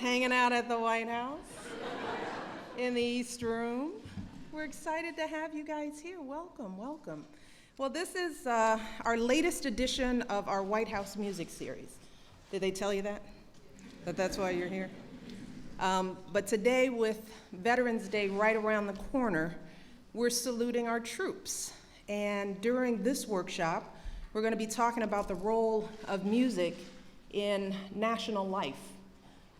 hanging out at the White House in the East Room. We're excited to have you guys here. Welcome, welcome. Well, this is our latest edition of our White House music series. Did they tell you that? That's why you're here? But today, with Veterans Day right around the corner, we're saluting our troops. And during this workshop, we're going to be talking about the role of music in national life,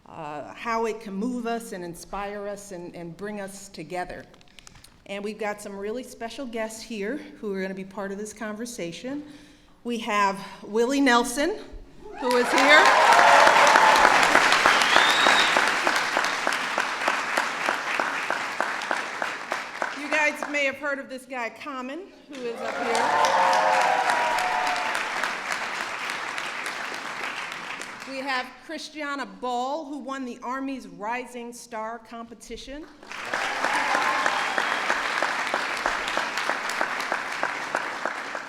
how it can move us and inspire us and bring us together. And we've got some really special guests here who are going to be part of this conversation. We have Willie Nelson, who is here. You guys may have heard of this guy, Common, who is up here. We have Christiana Ball, who won the Army's Rising Star competition.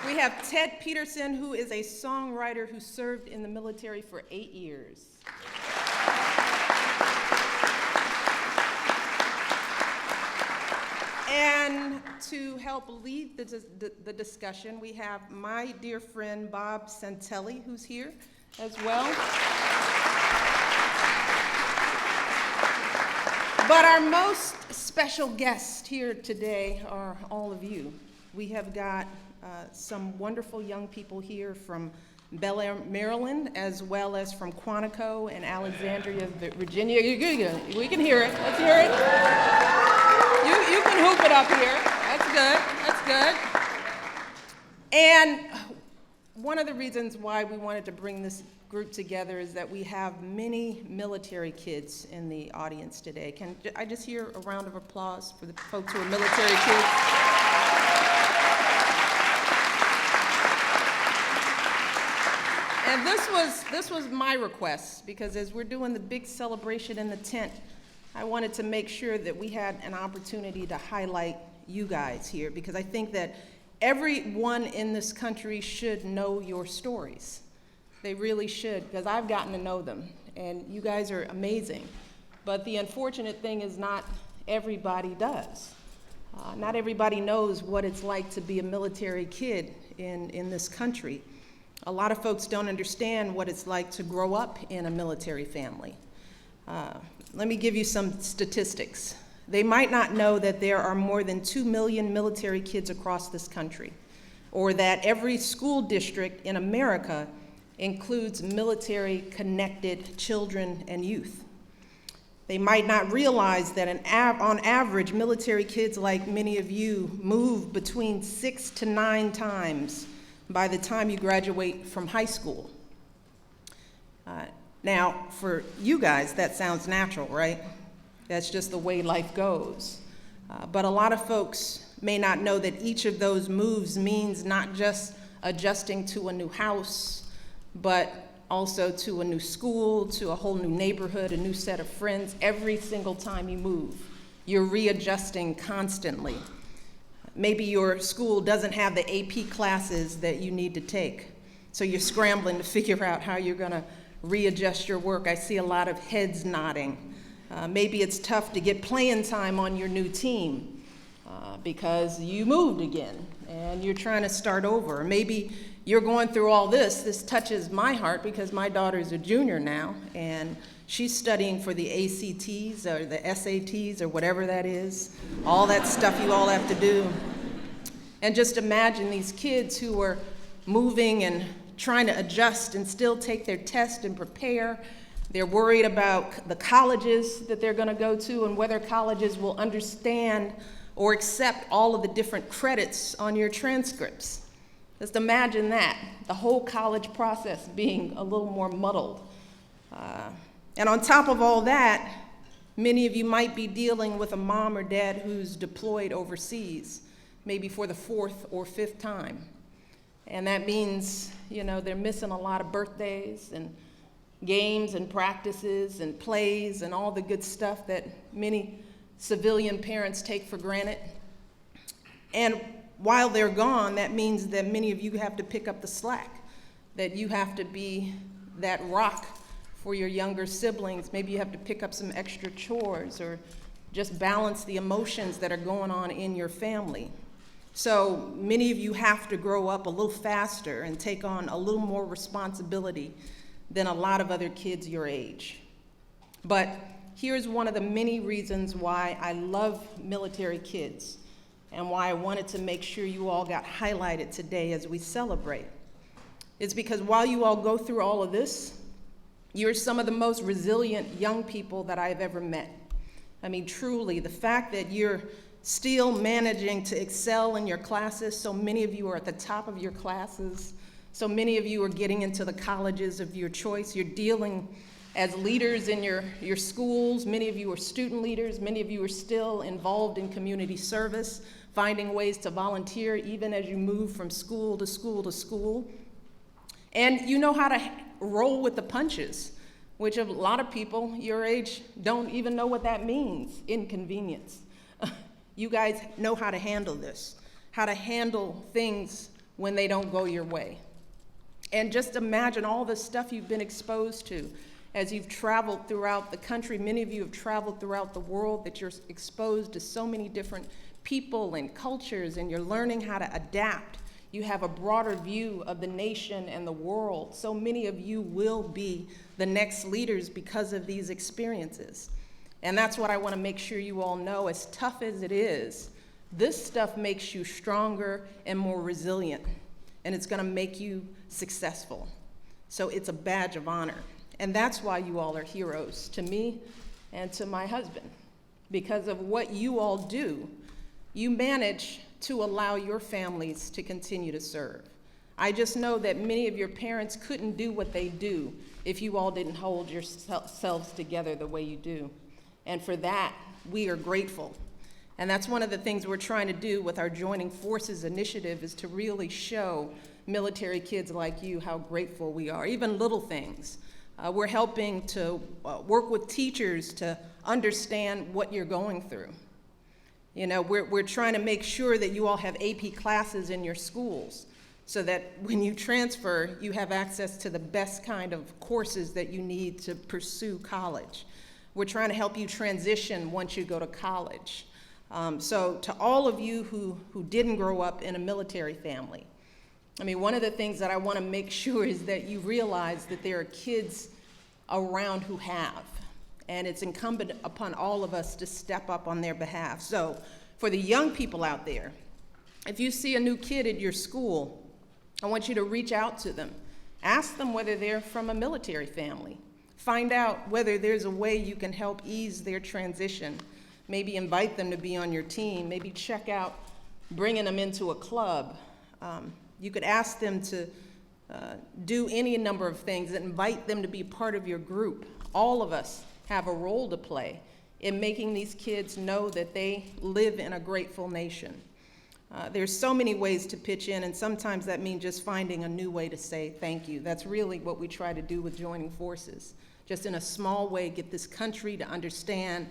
We have Ted Peterson, who is a songwriter who served in the military for 8 years. And to help lead the discussion, we have my dear friend Bob Santelli, who's here as well. But our most special guests here today are all of you. We have got some wonderful young people here from Bel Air, Maryland, as well as from Quantico and Alexandria, Virginia. We can hear it. Let's hear it. You can hoop it up here. That's good. That's good. And one of the reasons why we wanted to bring this group together is that we have many military kids in the audience today. Can I just hear a round of applause for the folks who are military kids? And this was my request, because as we're doing the big celebration in the tent, I wanted to make sure that we had an opportunity to highlight you guys here, because I think that everyone in this country should know your stories. They really should, because I've gotten to know them, and you guys are amazing. But the unfortunate thing is not everybody does. Not everybody knows what it's like to be a military kid in this country. A lot of folks don't understand what it's like to grow up in a military family. Let me give you some statistics. They might not know that there are more than 2 million military kids across this country, or that every school district in America includes military-connected children and youth. They might not realize that on average, military kids like many of you move between 6 to 9 times by the time you graduate from high school. Now, for you guys, that sounds natural, right? That's just the way life goes. But a lot of folks may not know that each of those moves means not just adjusting to a new house, but also to a new school, to a whole new neighborhood, a new set of friends. Every single time you move, you're readjusting constantly. Maybe your school doesn't have the AP classes that you need to take, so you're scrambling to figure out how you're gonna readjust your work. I see a lot of heads nodding. Maybe it's tough to get playing time on your new team because you moved again and you're trying to start over. Maybe you're going through all this. This touches my heart because my daughter's a junior now, and she's studying for the ACTs or the SATs or whatever that is, all that stuff you all have to do. And just imagine these kids who are moving and trying to adjust and still take their test and prepare. They're worried about the colleges that they're going to go to and whether colleges will understand or accept all of the different credits on your transcripts. Just imagine that, the whole college process being a little more muddled. And on top of all that, many of you might be dealing with a mom or dad who's deployed overseas, maybe for the 4th or 5th time. And that means, they're missing a lot of birthdays and games and practices and plays and all the good stuff that many civilian parents take for granted. And while they're gone, that means that many of you have to pick up the slack, that you have to be that rock for your younger siblings. Maybe you have to pick up some extra chores or just balance the emotions that are going on in your family. So many of you have to grow up a little faster and take on a little more responsibility than a lot of other kids your age. But here's one of the many reasons why I love military kids and why I wanted to make sure you all got highlighted today as we celebrate. It's because while you all go through all of this, you're some of the most resilient young people that I've ever met. I mean, truly, the fact that you're still managing to excel in your classes, so many of you are at the top of your classes, so many of you are getting into the colleges of your choice, you're dealing as leaders in your schools, many of you are student leaders, many of you are still involved in community service, finding ways to volunteer even as you move from school to school to school. And you know how to roll with the punches, which a lot of people your age don't even know what that means, inconvenience. You guys know how to handle this, how to handle things when they don't go your way. And just imagine all the stuff you've been exposed to as you've traveled throughout the country. Many of you have traveled throughout the world, that you're exposed to so many different people and cultures, and you're learning how to adapt. You have a broader view of the nation and the world. So many of you will be the next leaders because of these experiences. And that's what I want to make sure you all know. As tough as it is, this stuff makes you stronger and more resilient, and it's going to make you successful. So it's a badge of honor. And that's why you all are heroes to me and to my husband. Because of what you all do, you manage to allow your families to continue to serve. I just know that many of your parents couldn't do what they do if you all didn't hold yourselves together the way you do. And for that, we are grateful. And that's one of the things we're trying to do with our Joining Forces initiative, is to really show military kids like you how grateful we are, even little things. We're helping to work with teachers to understand what you're going through. You know, we're trying to make sure that you all have AP classes in your schools so that when you transfer, you have access to the best kind of courses that you need to pursue college. We're trying to help you transition once you go to college. So to all of you who didn't grow up in a military family, I mean, one of the things that I want to make sure is that you realize that there are kids around who have, and it's incumbent upon all of us to step up on their behalf. So for the young people out there, if you see a new kid at your school, I want you to reach out to them. Ask them whether they're from a military family. Find out whether there's a way you can help ease their transition. Maybe invite them to be on your team. Maybe check out bringing them into a club. You could ask them to do any number of things and invite them to be part of your group. All of us have a role to play in making these kids know that they live in a grateful nation. There's so many ways to pitch in, and sometimes that means just finding a new way to say thank you. That's really what we try to do with Joining Forces. Just in a small way, get this country to understand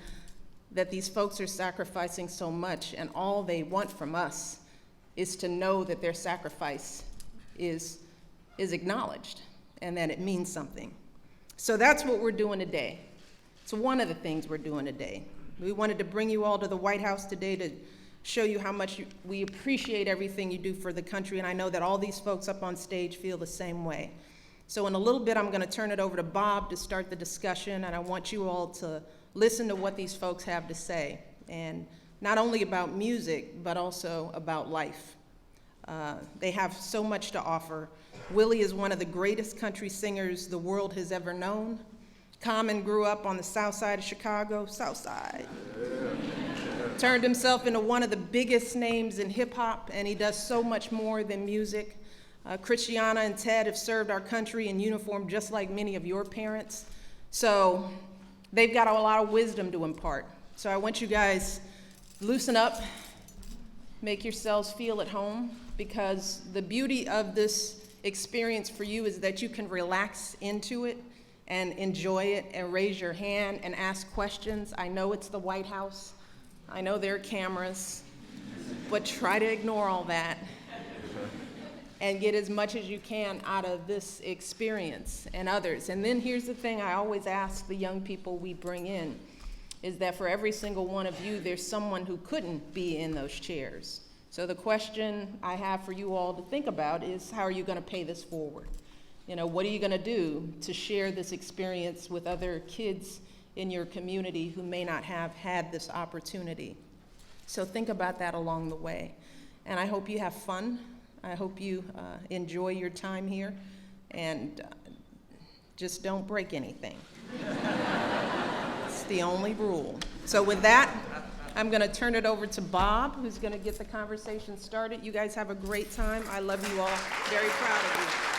that these folks are sacrificing so much, and all they want from us is to know that their sacrifice is acknowledged and that it means something. So that's what we're doing today. It's one of the things we're doing today. We wanted to bring you all to the White House today to show you how much we appreciate everything you do for the country, and I know that all these folks up on stage feel the same way. So in a little bit, I'm going to turn it over to Bob to start the discussion, and I want you all to listen to what these folks have to say, and not only about music, but also about life. They have so much to offer. Willie is one of the greatest country singers the world has ever known. Common grew up on the south side of Chicago, south side. Turned himself into one of the biggest names in hip hop, and he does so much more than music. Christiana and Ted have served our country in uniform just like many of your parents. So they've got a lot of wisdom to impart. So I want you guys loosen up, make yourselves feel at home, because the beauty of this experience for you is that you can relax into it and enjoy it and raise your hand and ask questions. I know it's the White House. I know there are cameras, but try to ignore all that and get as much as you can out of this experience and others. And then here's the thing I always ask the young people we bring in, is that for every single one of you, there's someone who couldn't be in those chairs. So the question I have for you all to think about is, how are you going to pay this forward? You know, what are you going to do to share this experience with other kids in your community who may not have had this opportunity? So think about that along the way. And I hope you have fun. I hope you enjoy your time here, and just don't break anything. It's the only rule. So with that, I'm going to turn it over to Bob, who's going to get the conversation started. You guys have a great time. I love you all. Very proud of you.